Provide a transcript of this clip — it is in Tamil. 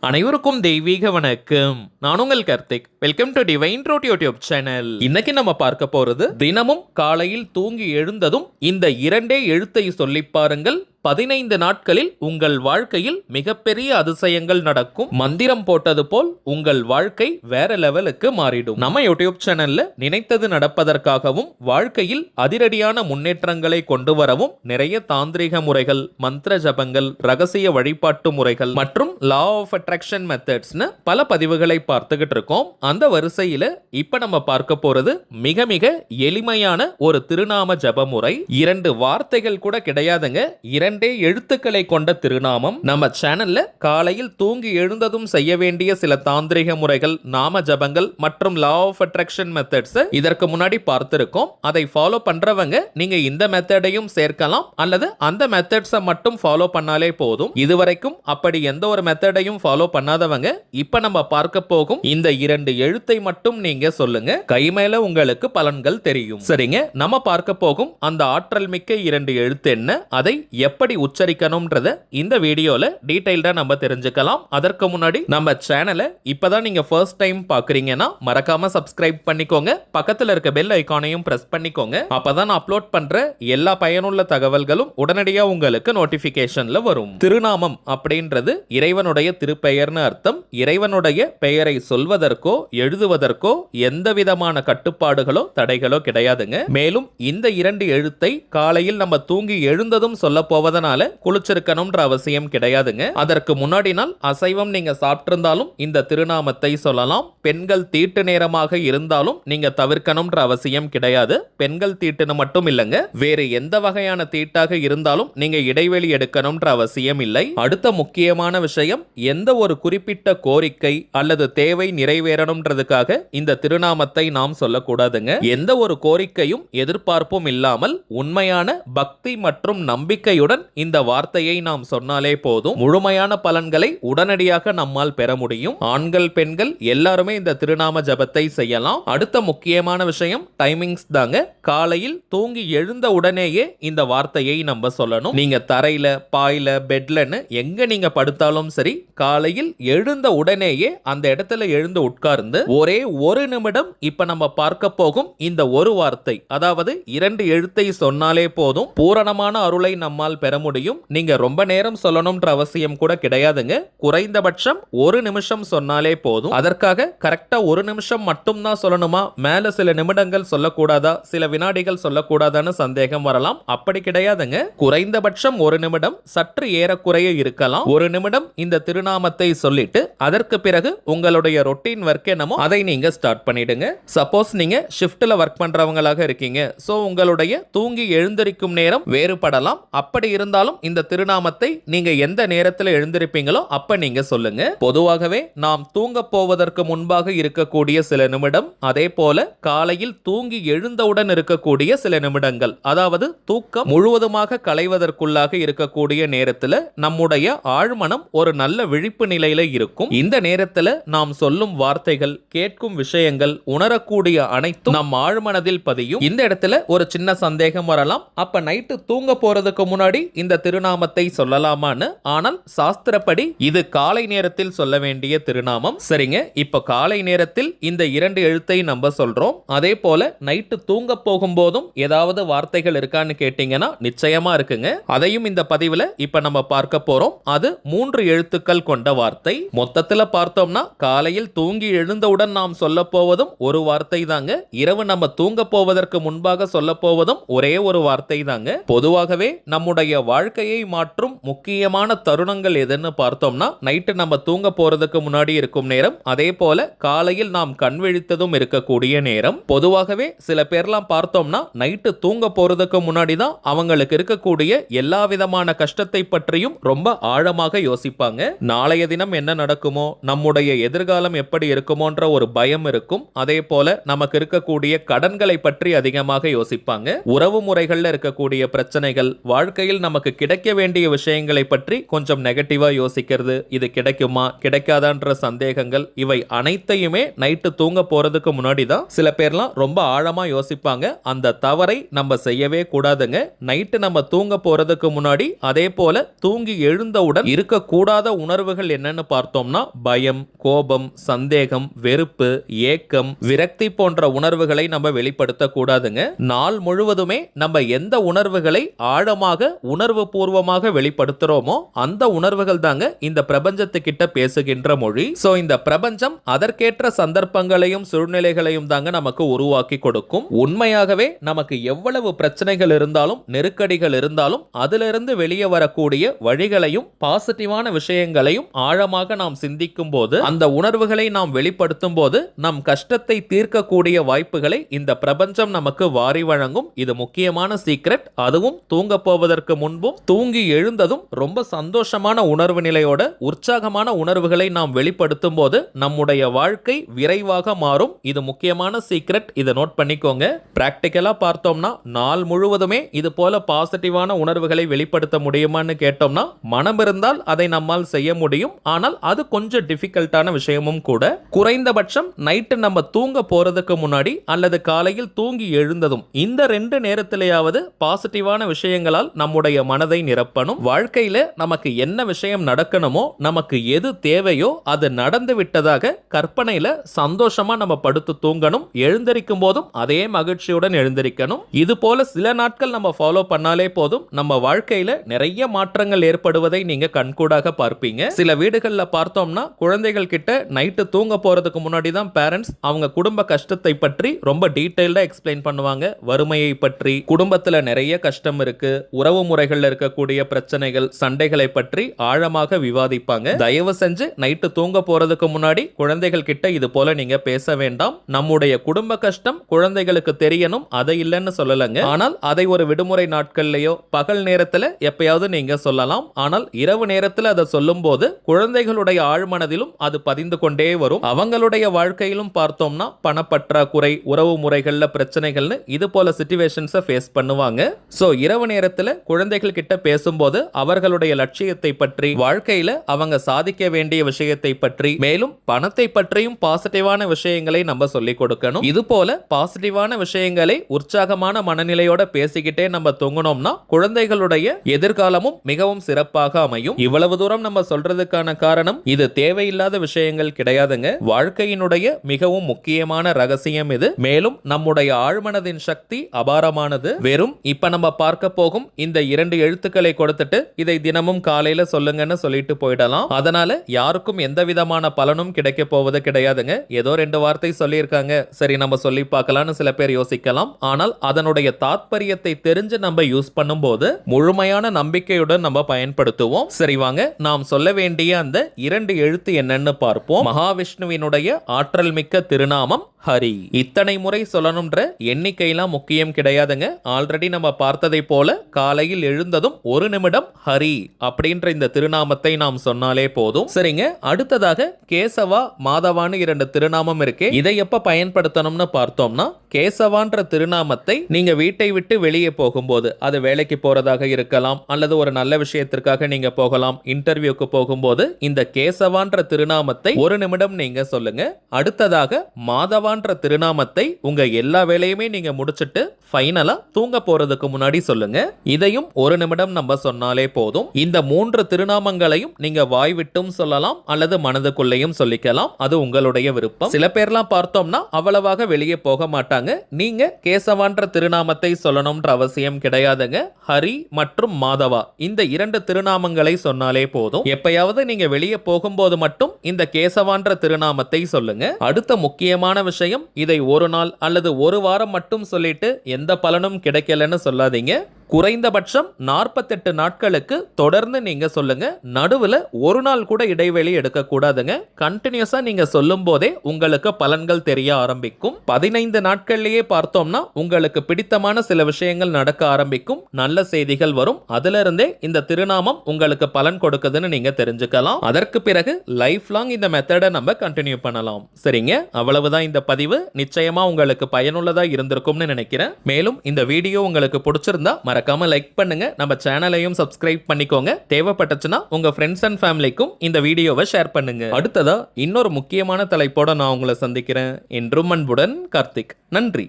அனைவருக்கும் தெய்வீக வணக்கம். நான் உங்கள் Karthik. Welcome to divine truth YouTube channel. இன்னைக்கு நம்ம பார்க்க போறது, தினமும் காலையில் தூங்கி எழுந்ததும் இந்த இரண்டே எழுத்தை சொல்லி பாருங்கள். 15 நாட்களில் உங்கள் வாழ்க்கையில் மிகப்பெரிய அதிசயங்கள் நடக்கும். மந்திரம் போட்டது போல் உங்கள் வாழ்க்கை வேற லெவலுக்கு மாறிடும். நம்ம யூடியூப் சேனல்ல நினைத்தது நடப்பதற்காகவும் வாழ்க்கையில் அதிரடியான முன்னேற்றங்களை கொண்டு வரவும் நிறைய தாந்திரிக முறைகள், மந்திர ஜபங்கள், ரகசிய வழிபாட்டு முறைகள் மற்றும் லா ஆஃப் அட்ராக்ஷன் மெத்தட்ஸ்னு பல பதிவுகளை பார்த்துக்கிட்டு இருக்கோம். அந்த வரிசையில இப்ப நம்ம பார்க்க போறது மிக மிக எளிமையான ஒரு திருநாம ஜப முறை. 2 வார்த்தைகள் கூட கிடையாதுங்க. 2 எழுத்துக்களை கொண்ட திருநாமம். நம்ம சேனல்ல காலையில் தூங்கி எழுந்ததும் செய்ய வேண்டிய சில தாந்திரிக முறைகள், நாம ஜபங்கள் மற்றும் லா ஆஃப் அட்ராக்ஷன் மெத்தட்ஸ் இதற்கு முன்னாடி பார்த்திருக்கோம். அதை ஃபாலோ பண்றவங்க நீங்க இந்த மெத்தடையும் சேர்க்கலாம் அல்லது அந்த மெத்தட்ஸை மட்டும் ஃபாலோ பண்ணாலே போதும். இதுவரைக்கும் அப்படி எந்த ஒரு மெத்தடையும் ஃபாலோ பண்ணாதவங்க இப்ப நம்ம பார்க்க போகும் இந்த 2 எழுத்தை மட்டும் நீங்க சொல்லுங்க. கை மேல உங்களுக்கு பலன்கள் தெரியும். சரிங்க, நம்ம பார்க்க போகும் அந்த ஆற்றல் மிக்க 2 எழுத்து என்ன, அதை எப்படி உச்சரிக்கணும்ன்றத இந்த வீடியோல டீடைல்டா நம்ம தெரிஞ்சுக்கலாம். அதற்கு முன்னாடி நம்ம சேனலை இப்பதான் நீங்க ஃபர்ஸ்ட் டைம் பாக்குறீங்கன்னா மறக்காம சப்ஸ்கிரைப் பண்ணிக்கோங்க. பக்கத்துல இருக்க பெல் ஐகானையும் பிரஸ் பண்ணிக்கோங்க. அப்பதான் நான் அப்லோட் பண்ற எல்லா பயனுள்ள தகவல்களும் உடனடியா உங்களுக்கு நோட்டிபிகேஷன்ல வரும். திருநாமம் அப்படின்றது இறைவனுடைய திருப்பெயர்னு அர்த்தம். இறைவனுடைய பெயரை சொல்வதற்கோ எழுதுவதற்கோ எந்த விதமான கட்டுப்பாடுகளோ தடைகளோ கிடையாதுங்க. மேலும் இந்த 2 எழுத்தை காலையில் நம்ம தூங்கி எழுந்ததும் சொல்ல போவதனால குளிச்சிருக்கணும்ன்ற அவசியம் கிடையாதுங்க. அதற்கு முன்னாடி நாள் அசைவம் நீங்க சாப்பிட்டிருந்தாலும் இந்த திருநாமத்தை சொல்லலாம். பெண்கள் தீட்டு நேரமாக இருந்தாலும் நீங்க தவிர்க்கணும்ன்ற அவசியம் கிடையாது. பெண்கள் தீட்டுன்னு மட்டும் இல்லைங்க, வேறு எந்த வகையான தீட்டாக இருந்தாலும் நீங்க இடைவெளி எடுக்கணும்ன்ற அவசியம் இல்லை. அடுத்த முக்கியமான விஷயம், எந்த ஒரு குறிப்பிட்ட கோரிக்கை அல்லது தேவை நிறைவேறணும்ன்றதுக்காக இந்த திருநாமத்தை நாம் சொல்லக்கூடாதுங்க. எந்த ஒரு கோரிக்கையும் எதிர்பார்ப்பும் இல்லாமல் உண்மையான பக்தி மற்றும் நம்பிக்கையுடன் இந்த வார்த்தையை நாம் சொன்னாலே போதும், முழுமையான பலன்களை உடனடியாக நம்மால் பெற முடியும். ஆண்கள் பெண்கள் எல்லாருமே இந்த திருநாம ஜபத்தை செய்யலாம். அடுத்த முக்கியமான விஷயம் டைமிங்ஸ் தாங்க. காலையில் தூங்கி எழுந்த உடனேயே இந்த வார்த்தையை நம்ம சொல்லணும். நீங்க தரையில, பாயில, பெட்லன்னு எங்க நீங்க படுத்தாலும் சரி, காலையில் எழுந்த உடனேயே அந்த இடத்துல எழுந்து உட்கார்ந்து ஒரே ஒரு நிமிடம் இப்ப நம்ம பார்க்க போகும் இந்த ஒரு வார்த்தை, அதாவது 2 எழுத்தை சொன்னாலே போதும், பூரணமான அருளை நம்மால் பெற முடியும். நீங்க ரொம்ப நேரம் சொல்லணும்ன்ற அவசியம் கூட கிடையாதுங்க. குறைந்தபட்சம் 1 நிமிஷம் சொன்னாலே போதும். அதற்காக கரெக்டா 1 நிமிஷம் மட்டும் தான் சொல்லணுமா, மேல சில நிமிடங்கள் சொல்லக்கூடாதா, சில வினாடிகள் சொல்லக்கூடாதான்னு சந்தேகம் வரலாம். அப்படி கிடையாதுங்க. குறைந்தபட்சம் 1 நிமிடம், சற்று ஏறக்குறைய இருக்கலாம். 1 நிமிடம் இந்த திருநாமத்தை சொல்லிட்டு அதற்கு பிறகு உங்களுடைய ரொட்டீன் ஒர்க் என்னமோ அதை நீங்க ஸ்டார்ட் பண்ணிடுங்க. சப்போஸ் நீங்க ஷிஃப்ட்ல ஒர்க் பண்றவங்களாக இருக்கீங்க, சோ உங்களுடைய தூங்கி எழுந்திருக்கும் நேரம் வேறுபடலாம். அப்படி இருந்தாலும் இந்த திருநாமத்தை நீங்க எந்த நேரத்தில் எழுந்திருப்பீங்களோ அப்ப நீங்க சொல்லுங்க. பொதுவாகவே நாம் தூங்க போவதற்கு முன்பாக இருக்கக்கூடிய சில நிமிடம், அதே போல காலையில் தூங்கி எழுந்தவுடன் இருக்கக்கூடிய சில நிமிடங்கள், அதாவது தூக்கம் முழுவதுமாக களைவதற்குள்ளாக இருக்கக்கூடிய நேரத்தில் நம்முடைய ஆழ்மனம் ஒரு நல்ல விழிப்பு நிலையில இருக்கும். இந்த நேரத்தில் நாம் சொல்லும் வார்த்தைகள், கேட்கும் விஷயங்கள், உணரக்கூடிய அனைத்தும் நம் ஆழ்மனதில் பதியும். இந்த இடத்துல ஒரு சின்ன சந்தேகம் வரலாம், அப்ப நைட்டு தூங்க போறதுக்கு முன்னாடி இந்த திருநாமத்தை சொல்லலாமான்னு. ஆனால் சாஸ்திரப்படி இது காலை நேரத்தில் சொல்ல வேண்டிய திருநாமம். சரிங்க, இப்ப காலை நேரத்தில் இந்த 2 எழுத்தை நம்ம சொல்றோம். அதே போல நைட்டு தூங்க போகும்போதும் ஏதாவது வார்த்தைகள் இருக்கான்னு கேட்டீங்கன்னா நிச்சயமா இருக்குங்க. அதையும் இந்த பதிவுல இப்ப நம்ம பார்க்க போறோம். அது 3 எழுத்துக்கள் கொண்ட வார்த்தை. மொத்தத்துல பார்த்தோம்னா காலையில் தூங்கி எழுந்தவுடன் நாம் சொல்ல போவதும் ஒரு வார்த்தை தாங்க. இரவு நம்ம தூங்க போவதற்கு முன்பாக சொல்ல போவதும் ஒரே ஒரு வார்த்தை தாங்க. பொதுவாகவே நம்முடைய வாழ்க்கையை மாற்றும் முக்கியமான தருணங்கள் எதுன்னு பார்த்தோம்னா நைட்டு நம்ம தூங்க போறதுக்கு முன்னாடி இருக்கும் நேரம், அதே போல காலையில் நாம் கண் விழித்ததும் இருக்கக்கூடிய நேரம். பொதுவாகவே சில பேர்லாம் பார்த்தோம்னா நைட்டு தூங்க போறதுக்கு முன்னாடி தான் அவங்களுக்கு இருக்கக்கூடிய எல்லா விதமான கஷ்டத்தை பற்றியும் ரொம்ப ஆழமாக யோசிப்பாங்க. நாளைய தினம் என்ன நடக்குமோ, நம்முடைய எதிர்காலம் எப்படி இருக்குமோன்ற ஒரு பயம் இருக்கும். அதே போல நமக்கு இருக்கக்கூடிய கடன்களை பற்றி அதிகமாக யோசிப்பாங்க. உறவு முறைகள்ல இருக்கக்கூடிய பிரச்சனைகள், வாழ்க்கையில் நமக்கு கிடைக்க வேண்டிய விஷயங்களை பற்றி கொஞ்சம் நெகட்டிவா யோசிக்கிறது, இது கிடைக்குமா கிடைக்காதான்ற சந்தேகங்கள், இவை அனைத்தையுமே நைட்டு தூங்க போறதுக்கு முன்னாடி தான் சில பேர்லாம் ரொம்ப ஆழமா யோசிப்பாங்க. அந்த தவறை நம்ம செய்யவே கூடாதுங்க. நைட்டு நம்ம தூங்க போறதுக்கு முன்னாடி அதே போல தூங்கி எழுந்தவுடன் இருக்கக்கூடாத உணர்வுகள் என்னன்னு பார்த்தோம்னா பயம், கோபம், சந்தேகம், வெறுப்பு, ஏக்கம், விரக்தி போன்ற உணர்வுகளை நம்ம வெளிப்படுத்த கூடாதுங்க. நாள் முழுவதுமே நம்ம எந்த உணர்வுகளை ஆழமாக உணர்வு பூர்வமாக வெளிப்படுத்துறோமோ அந்த உணர்வுகள் தாங்க இந்த பிரபஞ்சத்துக்கிட்ட பேசுகின்ற மொழி. சோ இந்த பிரபஞ்சம் அதற்கேற்ற சந்தர்ப்பங்களையும் சூழ்நிலைகளையும் தாங்க நமக்கு உருவாக்கி கொடுக்கும். உண்மையாகவே நமக்கு எவ்வளவு பிரச்சனைகள் இருந்தாலும் நெருக்கடிகள் இருந்தாலும் அதிலிருந்து வெளியே வரக்கூடிய வழிகளையும் பாசிட்டிவான விஷயங்களையும் ஆழமாக நாம் சிந்திக்கும் போது அந்த உணர்வுகளை நாம் வெளிப்படுத்தும் போது நம் கஷ்டத்தை தீர்க்கக்கூடிய வாய்ப்புகளை இந்த பிரபஞ்சம் நமக்கு வாரி வழங்கும். இது முக்கியமான சீக்ரெட். அதுவும் தூங்க போவதற்கு முன்பும் தூங்கி எழுந்ததும் ரொம்ப சந்தோஷமான உணர்வு நிலையோட உற்சாகமான உணர்வுகளை நாம் வெளிப்படுத்தும் போது நம்முடைய வாழ்க்கை விரைவாக மாறும். இது முக்கியமான சீக்ரெட். இதை நோட் பண்ணிக்கோங்க. பிராக்டிக்கலா பார்த்தோம்னா நாள் முழுவதுமே இது போல பாசிட்டிவான உணர்வுகளை வெளிப்படுத்த முடியுமான்னு கேட்டோம்னா மனம் இருந்தால் அதை நம்மால் செய்ய முடியும். ஆனால் அது கொஞ்சம் டிஃபிகல்ட்டான விஷயமும் கூட. குறைந்தபட்சம் நைட்டு நம்ம தூங்க போறதுக்கு முன்னாடி அல்லது காலையில் தூங்கி எழுந்ததும் இந்த 2 நேரத்திலேயாவது பாசிட்டிவான விஷயங்களால் நம்முடைய மனதை நிரப்பணும். வாழ்க்கையில நமக்கு என்ன விஷயம் நடக்கணுமோ, நமக்கு எது தேவையோ அது நடந்து விட்டதாக கற்பனையில சந்தோஷமா நம்ம படுத்து தூங்கணும். எழுந்திருக்கும் போதும் அதே மகிழ்ச்சியுடன் எழுந்திருக்கணும். இது போல சில நாட்கள் நம்ம ஃபாலோ பண்ணாலே போதும், நம்ம வாழ்க்கையில நிறைய மாற்றங்கள் ஏற்படுவதை நீங்க கண்கூடாக பார்ப்பீங்க. சில வீடுகள்ல பார்த்தோம்னா குழந்தைகள் கிட்ட நைட்டு தூங்க போறதுக்கு முன்னாடி தான் பேரண்ட்ஸ் அவங்க குடும்ப கஷ்டத்தை பற்றி ரொம்ப டீடைல்டா எக்ஸ்பிளைன் பண்ணுவாங்க. வறுமையை பற்றி, குடும்பத்துல நிறைய கஷ்டம் இருக்கு, உறவு முறைகள்ல இருக்கக்கூடிய பிரச்சனைகள், சண்டைகளை பற்றி ஆழமாக விவாதிப்பாங்க. தயவு செஞ்சு நைட்டு தூங்க போறதுக்கு முன்னாடி குழந்தைகள் கிட்ட இது போல நீங்க பேச வேண்டாம். நம்முடைய குடும்ப கஷ்டம் குழந்தைகளுக்கு தெரியணும், அதை இல்லைன்னு சொல்லலங்க. ஆனால் அதை ஒரு விடுமுறை நாட்கள்லயோ பகல் நேரத்துல எப்பயாவது நீங்க சொல்லலாம். ஆனால் இரவு நேரத்துல அதை சொல்லும் போது குழந்தைகளுடைய ஆழ்மனதிலும் அது பதிந்து கொண்டே வரும். அவங்களுடைய வாழ்க்கையிலும் பார்த்தோம்னா பணப்பற்றாக்குறை, உறவு முறைகள்ல பிரச்சனைகள்னு இது போல சிச்சுவேஷன்ஸை ஃபேஸ் பண்ணுவாங்க. சோ இரவு நேரத்துல குழந்தைகள் கிட்ட பேசும்போது அவர்களுடைய லட்சியத்தை பற்றி, வாழ்க்கையில அவங்க சாதிக்க வேண்டிய விஷயத்தை பற்றி, மேலும் பணத்தை பற்றியும் பாசிட்டிவான விஷயங்களை நம்ம சொல்லிக் கொடுக்கணும். இது போல பாசிட்டிவான விஷயங்களை உற்சாகமான மனநிலையோட பேசிக்கிட்டே நம்ம தூங்கணும்னா குழந்தைகளுடைய எதிர்காலமும் மிகவும் சிறப்பாக அமையும். இவ்வளவு தூரம் நம்ம சொல்றதுக்கான காரணம் இது தேவையில்லாத விஷயங்கள் கிடையாதுங்க. வாழ்க்கையினுடைய மிகவும் முக்கியமான ரகசியம் இது. மேலும் நம்முடைய ஆழ்மனதின் சக்தி அபாரமானது. வெறும் இப்ப நம்ம பார்க்க போகும் இந்த 2 எழுத்துக்களை கொடுத்துட்டு இதை தினமும் காலையில சொல்லுங்கன்னு சொல்லிட்டு போயிடலாம். அதனால யாருக்கும் எந்த விதமான பலனும் கிடைக்க போவது கிடையாதுங்க. ஏதோ 2 வார்த்தை சொல்லியிருக்காங்க, சரி நம்ம சொல்லி பார்க்கலாம்னு சில பேர் யோசிக்கலாம். ஆனால் அதனுடைய தாத்பரியத்தை தெரிஞ்சு நம்ம யூஸ் பண்ணும்போது முழுமையான நம்பிக்கையுடன் நம்ம பயன்படுத்துவோம். சரி வாங்க நாம் சொல்ல வேண்டிய அந்த 2 எழுத்து என்னன்னு பார்ப்போம். மகாவிஷ்ணுவினுடைய ஆற்றல் மிக்க திருநாமம் ஹரி. இத்தனை முறை சொல்லணும்ன்ற எண்ணிக்கையெல்லாம் முக்கியம் கிடையாதுங்க. ஆல்ரெடி நம்ம பார்த்ததை போல காலையில் எழுந்ததும் 1 நிமிடம் ஹரி அப்படின்ற இந்த திருநாமத்தை நாம் சொன்னாலே போதும். சரிங்க, அடுத்ததாக கேசவா, மாதவான்னு 2 திருநாமம் இருக்கு. இதை எப்ப பயன்படுத்தணும்னு பார்த்தோம்னா, கேசவான்ற திருநாமத்தை நீங்க வீட்டை விட்டு வெளியே போகும்போது, அது வேலைக்கு போறதாக இருக்கலாம் அல்லது ஒரு நல்ல விஷயத்திற்காக நீங்க போகலாம், இன்டர்வியூக்கு போகும்போது இந்த கேசவான்ற திருநாமத்தை 1 நிமிடம் நீங்க சொல்லுங்க. அடுத்ததாக மாதவா திருநாமத்தை உங்க எல்லா வேலையுமே நீங்க முடிச்சிட்டு ஃபைனலா தூங்க போறதுக்கு முன்னாடி சொல்லுங்க. இதையும் 1 நிமிடம் நம்ம சொன்னாலே போதும். இந்த 3 திருநாமங்களையும் நீங்க வாய் விட்டும் சொல்லலாம் அல்லது மனதுக்குள்ளேயும் சொல்லிக்கலாம். அது உங்களுடைய விருப்பம். சில பேர்லாம் பார்த்தோம்னா அவ்வளவாக வெளியே போக மாட்டாங்க. நீங்க கேசவான்ற திருநாமத்தை சொல்லணும்ன்ற அவசியம் கிடையாதுங்க. ஹரி மற்றும் மாதவா இந்த 2 திருநாமங்களை சொன்னாலே போதும். எப்பயாவது நீங்க வெளியே போகும்போது மட்டும் இந்த கேசவான்ற திருநாமத்தை சொல்லுங்க. அடுத்த முக்கியமான விஷயம், இதை 1 நாள் அல்லது 1 வாரம் மட்டும் சொல்லிட்டு எந்த பலனும் கிடைக்கலன்னு சொல்லாதீங்க. குறைந்தபட்சம் 48 நாட்களுக்கு தொடர்ந்து நீங்க சொல்லுங்க. நடுவுல 1 நாள் கூட இடைவெளி எடுக்க கூடாதுங்க. கண்டினியூஸா நீங்க சொல்லும் போதே உங்களுக்கு பலன்கள் தெரிய ஆரம்பிக்கும். 15 நாட்கள்லயே பார்த்தோம்னா உங்களுக்கு பிடித்தமான சில விஷயங்கள் நடக்க ஆரம்பிக்கும். நல்ல செய்திகள் வரும். அதுல இருந்தே இந்த திருநாமம் உங்களுக்கு பலன் கொடுக்குதுன்னு நீங்க தெரிஞ்சுக்கலாம். அதற்கு பிறகு லைஃப் லாங் இந்த மெத்தடை நம்ம கண்டினியூ பண்ணலாம். சரிங்க, அவ்வளவுதான் இந்த பதிவு. நிச்சயமா உங்களுக்கு பயனுள்ளதா இருந்திருக்கும்னு நினைக்கிறேன். மேலும் இந்த வீடியோ உங்களுக்கு பிடிச்சிருந்தா மறக்காம லைக் பண்ணுங்க, நம்ம சேனலையும் சப்ஸ்கிரைப் பண்ணிக்கோங்க. தேவைப்பட்டுச்சுன்னா உங்க ஃப்ரெண்ட்ஸ் அண்ட் ஃபேமிலிக்கும் இந்த வீடியோவை ஷேர் பண்ணுங்க. அடுத்ததா இன்னொரு முக்கியமான தலைப்போட நான் உங்களை சந்திக்கிறேன். என்றும் அன்புடன் கார்த்திக். நன்றி.